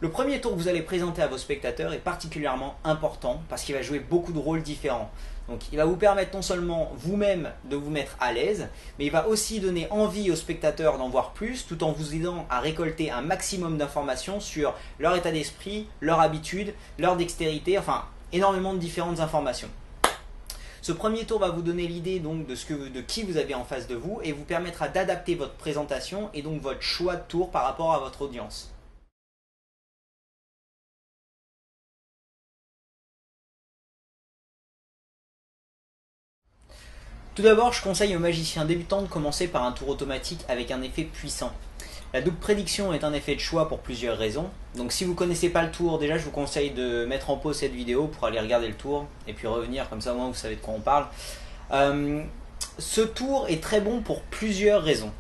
Le premier tour que vous allez présenter à vos spectateurs est particulièrement important parce qu'il va jouer beaucoup de rôles différents. Donc il va vous permettre non seulement vous-même de vous mettre à l'aise, mais il va aussi donner envie aux spectateurs d'en voir plus tout en vous aidant à récolter un maximum d'informations sur leur état d'esprit, leur habitude, leur dextérité, enfin énormément de différentes informations. Ce premier tour va vous donner l'idée donc de qui vous avez en face de vous et vous permettra d'adapter votre présentation et donc votre choix de tour par rapport à votre audience. Tout d'abord, je conseille aux magiciens débutants de commencer par un tour automatique avec un effet puissant. La double prédiction est un effet de choix pour plusieurs raisons. Donc si vous ne connaissez pas le tour, déjà je vous conseille de mettre en pause cette vidéo pour aller regarder le tour et puis revenir, comme ça au moins vous savez de quoi on parle. Ce tour est très bon pour plusieurs raisons.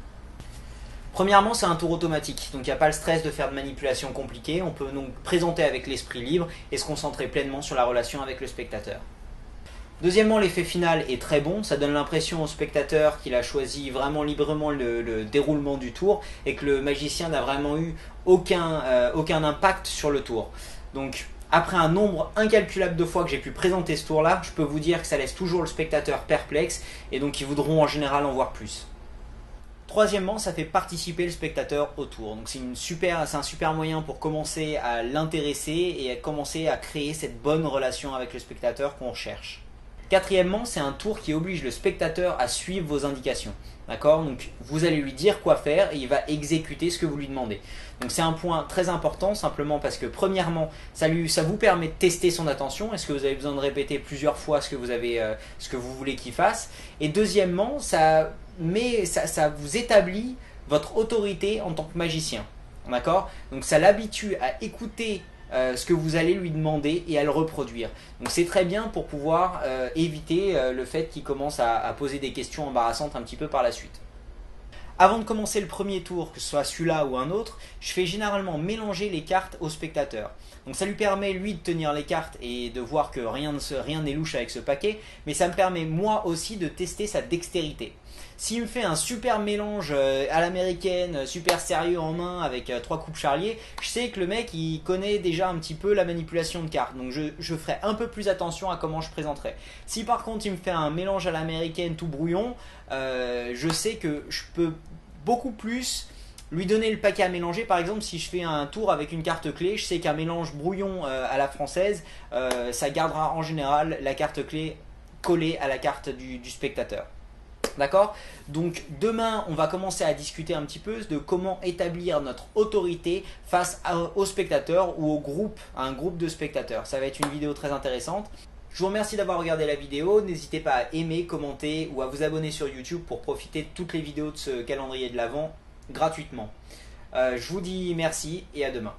Premièrement, c'est un tour automatique, donc il n'y a pas le stress de faire de manipulations compliquées. On peut donc présenter avec l'esprit libre et se concentrer pleinement sur la relation avec le spectateur. Deuxièmement, l'effet final est très bon, ça donne l'impression au spectateur qu'il a choisi vraiment librement le déroulement du tour et que le magicien n'a vraiment eu aucun impact sur le tour. Donc après un nombre incalculable de fois que j'ai pu présenter ce tour-là, je peux vous dire que ça laisse toujours le spectateur perplexe et donc ils voudront en général en voir plus. Troisièmement, ça fait participer le spectateur au tour. Donc c'est un super moyen pour commencer à l'intéresser et à commencer à créer cette bonne relation avec le spectateur qu'on cherche. Quatrièmement, c'est un tour qui oblige le spectateur à suivre vos indications. D'accord? Donc vous allez lui dire quoi faire et il va exécuter ce que vous lui demandez. Donc c'est un point très important simplement parce que premièrement, ça vous permet de tester son attention. Est-ce que vous avez besoin de répéter plusieurs fois ce que vous voulez qu'il fasse? Et deuxièmement, ça vous établit votre autorité en tant que magicien. D'accord? Donc ça l'habitue à écouter ce que vous allez lui demander et à le reproduire. Donc c'est très bien pour pouvoir éviter le fait qu'il commence à poser des questions embarrassantes un petit peu par la suite. Avant de commencer le premier tour, que ce soit celui-là ou un autre, je fais généralement mélanger les cartes au spectateur. Donc ça lui permet lui de tenir les cartes et de voir que rien n'est louche avec ce paquet, mais ça me permet moi aussi de tester sa dextérité. S'il me fait un super mélange à l'américaine, super sérieux en main avec 3 coupes charlier, je sais que le mec il connaît déjà un petit peu la manipulation de cartes. Donc je ferai un peu plus attention à comment je présenterai. Si par contre il me fait un mélange à l'américaine tout brouillon, je sais que je peux beaucoup plus lui donner le paquet à mélanger. Par exemple, si je fais un tour avec une carte clé, je sais qu'un mélange brouillon à la française, ça gardera en général la carte clé collée à la carte du spectateur. D'accord? Donc demain, on va commencer à discuter un petit peu de comment établir notre autorité face aux spectateurs ou à un groupe de spectateurs. Ça va être une vidéo très intéressante. Je vous remercie d'avoir regardé la vidéo. N'hésitez pas à aimer, commenter ou à vous abonner sur YouTube pour profiter de toutes les vidéos de ce calendrier de l'Avent gratuitement. Je vous dis merci et à demain.